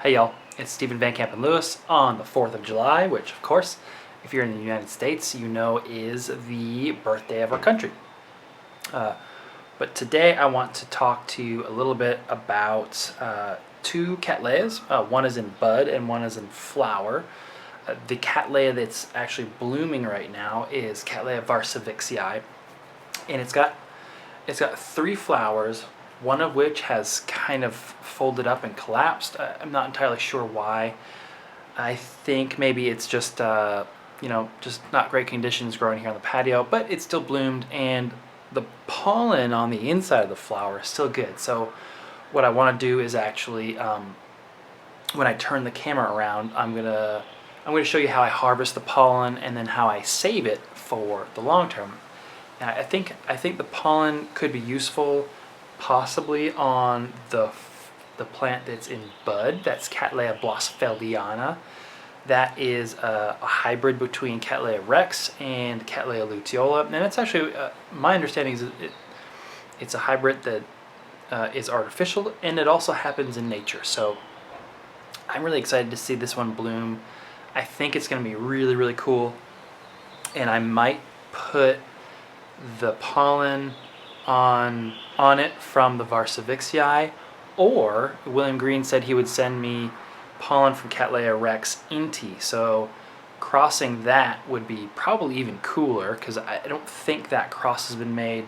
Hey y'all, it's Stephen Van Kampen-Lewis on the 4th of July, which of course, if you're in the United States, you know is the birthday of our country. But today I want to talk to you a little bit about two Cattleyas. One is in bud and one is in flower. The Cattleya that's actually blooming right now is Cattleya Varsa Vixia, and it's got three flowers, one of which has kind of folded up and collapsed. I'm not entirely sure why. I think maybe it's just just not great conditions growing here on the patio, but it's still bloomed, and the pollen on the inside of the flower is still good. So what I want to do is actually, when I turn the camera around, I'm gonna show you how I harvest the pollen and then how I save it for the long term. Now, I think the pollen could be useful possibly on the plant that's in bud. That's Cattleya Blossfeldiana. That is a hybrid between Cattleya rex and Cattleya luteola, and it's actually my understanding is it's a hybrid that is artificial, and it also happens in nature. So I'm really excited to see this one bloom. I think it's going to be really, really cool, and I might put the pollen on it from the Varsa Vixia, or William Green said he would send me pollen from Cattleya rex inti, so crossing that would be probably even cooler, because I don't think that cross has been made,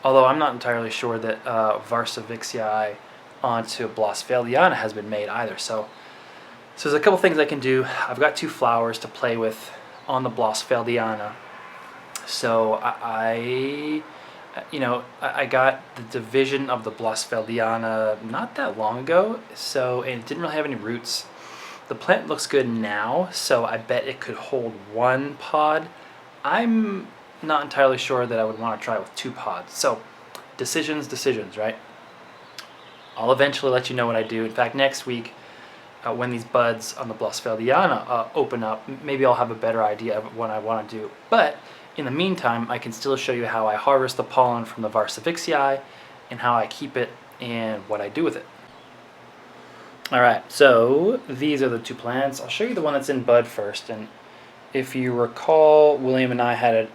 although I'm not entirely sure that Varsa Vixia onto Blossfeldiana has been made either. So there's a couple things I can do. I've got two flowers to play with on the Blossfeldiana. So I got the division of the Blossfeldiana not that long ago, and it didn't really have any roots. The plant looks good now, so I bet it could hold one pod. I'm not entirely sure that I would want to try it with two pods. So decisions, right? I'll eventually let you know what I do. In fact, next week, when these buds on the Blossfeldiana open up, maybe I'll have a better idea of what I want to do. But in the meantime, I can still show you how I harvest the pollen from the Varsa Vixia and how I keep it and what I do with it. Alright, so these are the two plants. I'll show you the one that's in bud first. And if you recall, William and I had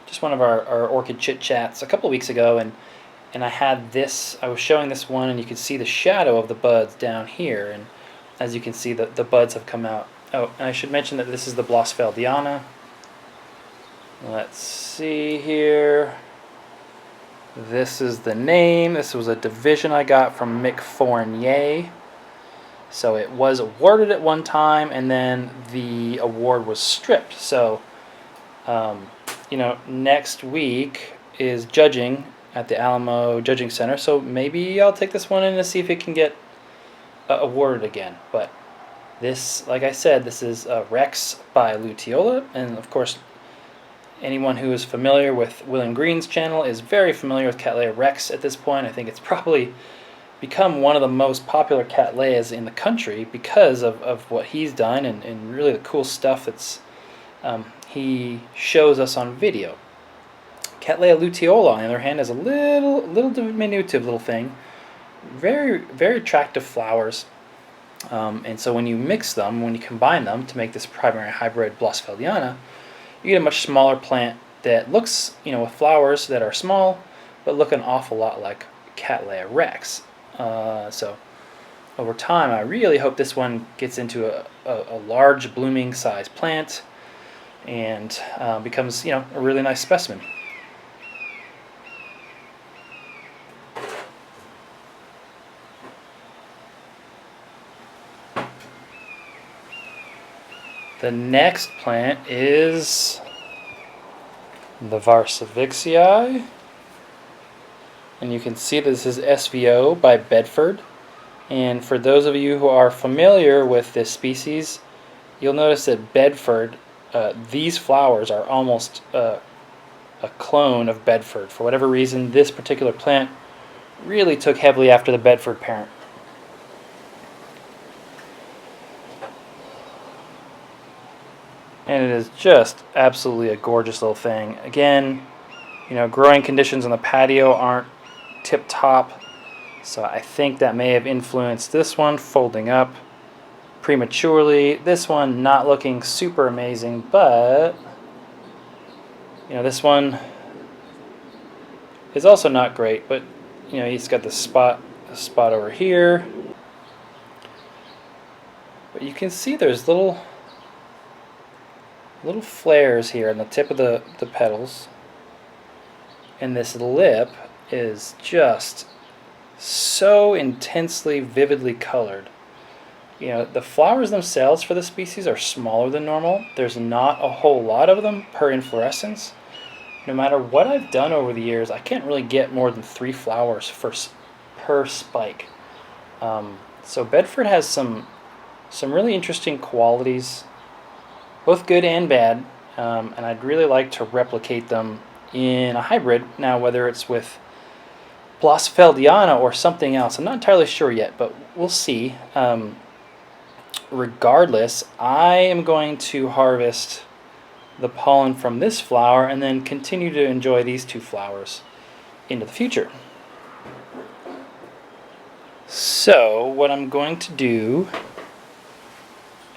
just one of our orchid chit-chats a couple of weeks ago, and I was showing this one, and you can see the shadow of the buds down here, and as you can see, the buds have come out. Oh, and I should mention that this is the Blossfeldiana. Let's see here. This is the name. This was a division I got from Mick Fournier. So it was awarded at one time, and then the award was stripped. So, next week is judging at the Alamo Judging Center. So maybe I'll take this one in to see if it can get awarded again. But this, like I said, this is Rex by Luteola, and of course, anyone who is familiar with William Green's channel is very familiar with Cattleya rex at this point. I think it's probably become one of the most popular Cattleyas in the country because of what he's done and really the cool stuff that's he shows us on video. Cattleya luteola, on the other hand, is a little diminutive little thing. Very, very attractive flowers. And so when you combine them to make this primary hybrid Blossfeldiana, you get a much smaller plant that looks, with flowers that are small, but look an awful lot like Cattleya rex. So over time, I really hope this one gets into a large blooming size plant and becomes, a really nice specimen. The next plant is the Varsa Vixia, and you can see this is SVO by Bedford. And for those of you who are familiar with this species, you'll notice that Bedford, these flowers are almost a clone of Bedford. For whatever reason, this particular plant really took heavily after the Bedford parent. And it is just absolutely a gorgeous little thing. Again, growing conditions on the patio aren't tip-top, so I think that may have influenced this one folding up. prematurely. This one not looking super amazing, but you know, this one is also not great, but you know, he's got the spot over here. But you can see there's little flares here on the tip of the petals. And this lip is just so intensely, vividly colored. You know, the flowers themselves for the species are smaller than normal. There's not a whole lot of them per inflorescence. No matter what I've done over the years, I can't really get more than 3 flowers per spike. So Bedford has some really interesting qualities, both good and bad, and I'd really like to replicate them in a hybrid. Now, whether it's with Blossfeldiana or something else, I'm not entirely sure yet, but we'll see. Regardless, I am going to harvest the pollen from this flower and then continue to enjoy these 2 flowers into the future. So what I'm going to do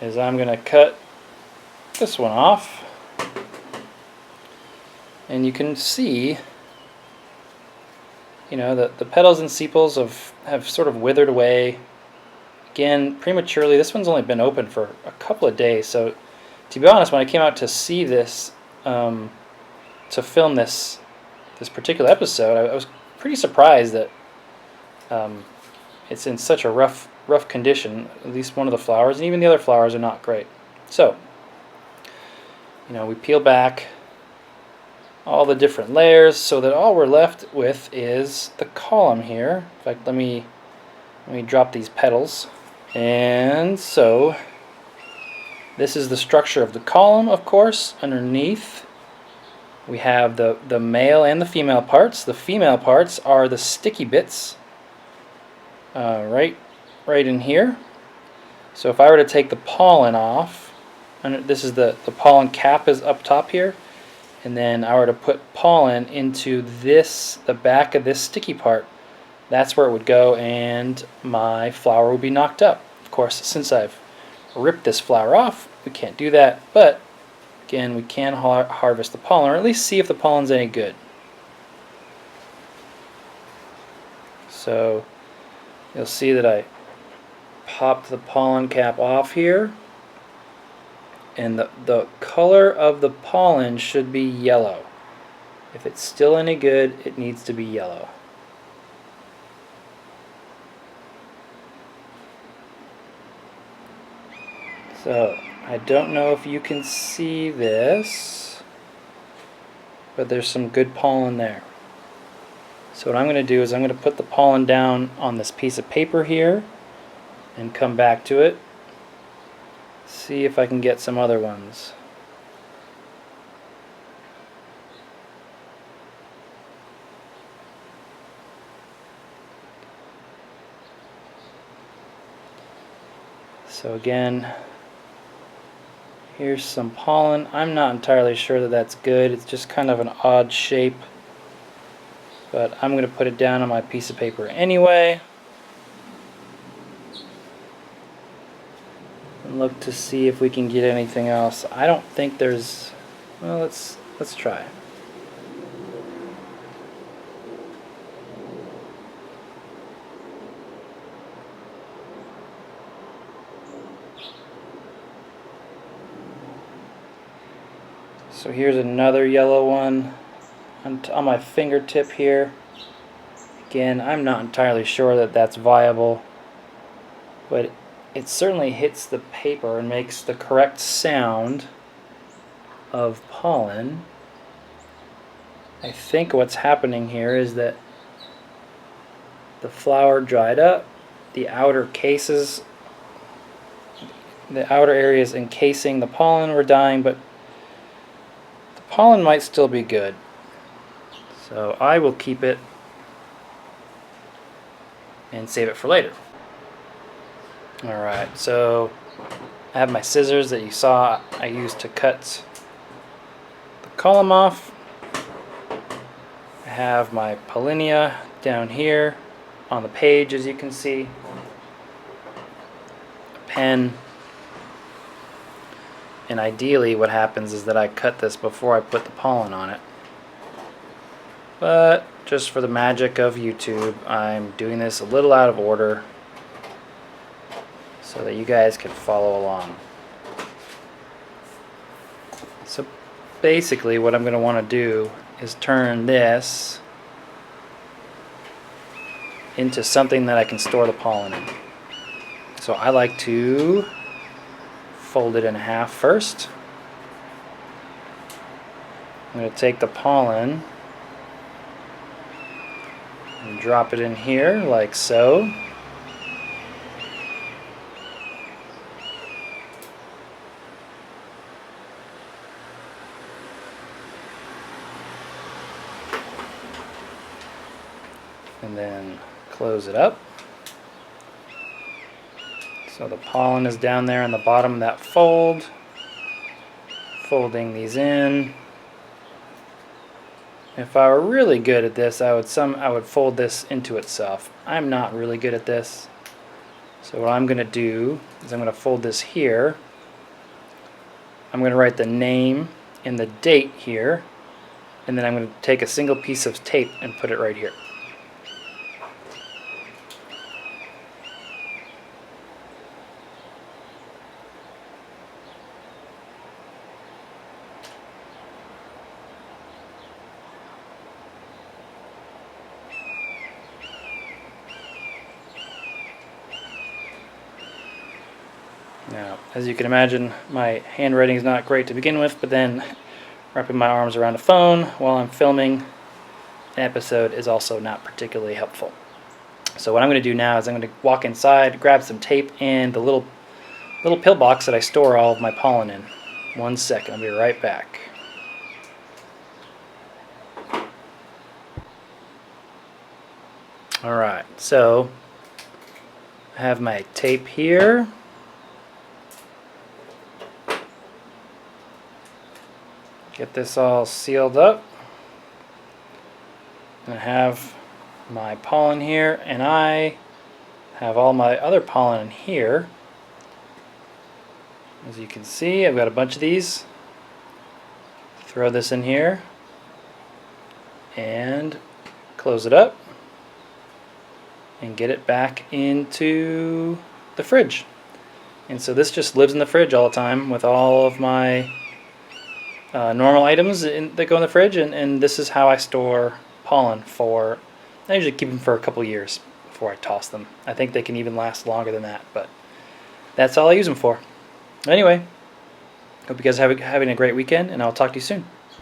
is I'm going to cut this one off, and you can see, you know, the petals and sepals have sort of withered away. Again, prematurely. This one's only been open for a couple of days, so to be honest, when I came out to see this, to film this particular episode, I was pretty surprised that it's in such a rough condition. At least one of the flowers, and even the other flowers are not great. So, you know, we peel back all the different layers so that all we're left with is the column here. In fact, let me drop these petals. And so this is the structure of the column, of course. Underneath we have the male and the female parts. The female parts are the sticky bits right in here. So if I were to take the pollen off, and this is the pollen cap is up top here, and then I were to put pollen into the back of this sticky part, that's where it would go, and my flower would be knocked up. Of course, since I've ripped this flower off, we can't do that, but again, we can harvest the pollen, or at least see if the pollen's any good. So you'll see that I popped the pollen cap off here, and the color of the pollen should be yellow. If it's still any good, it needs to be yellow. So I don't know if you can see this, but there's some good pollen there. So what I'm going to do is I'm going to put the pollen down on this piece of paper here and come back to it. See if I can get some other ones. So again, here's some pollen. I'm not entirely sure that that's good. It's just kind of an odd shape. But I'm going to put it down on my piece of paper anyway. And look to see if we can get anything else. I don't think there's... Well, let's try. So here's another yellow one on my fingertip here. Again, I'm not entirely sure that that's viable, but it certainly hits the paper and makes the correct sound of pollen. I think what's happening here is that the flower dried up, the outer cases, the outer areas encasing the pollen were dying, but the pollen might still be good. So I will keep it and save it for later. Alright, so I have my scissors that you saw I used to cut the column off. I have my pollinia down here on the page, as you can see. A pen And ideally what happens is that I cut this before I put the pollen on it. But just for the magic of YouTube, I'm doing this a little out of order so that you guys can follow along. So basically what I'm going to want to do is turn this into something that I can store the pollen in. So I like to fold it in half first. I'm going to take the pollen and drop it in here like so. And then close it up. So the pollen is down there in the bottom of that fold. Folding these in. If I were really good at this, I would fold this into itself. I'm not really good at this. So what I'm going to do is I'm going to fold this here. I'm going to write the name and the date here. And then I'm going to take a single piece of tape and put it right here. Now, as you can imagine, my handwriting is not great to begin with, but then wrapping my arms around a phone while I'm filming an episode is also not particularly helpful. So what I'm going to do now is I'm going to walk inside, grab some tape and the little pill box that I store all of my pollen in. 1 second, I'll be right back. Alright, so I have my tape here. Get this all sealed up. I have my pollen here, and I have all my other pollen in here. As you can see, I've got a bunch of these. Throw this in here and close it up and get it back into the fridge. And so this just lives in the fridge all the time with all of my normal items that go in the fridge, and this is how I store pollen for. I usually keep them for a couple years before I toss them. I think they can even last longer than that, but that's all I use them for. Anyway, hope you guys are having a great weekend, and I'll talk to you soon.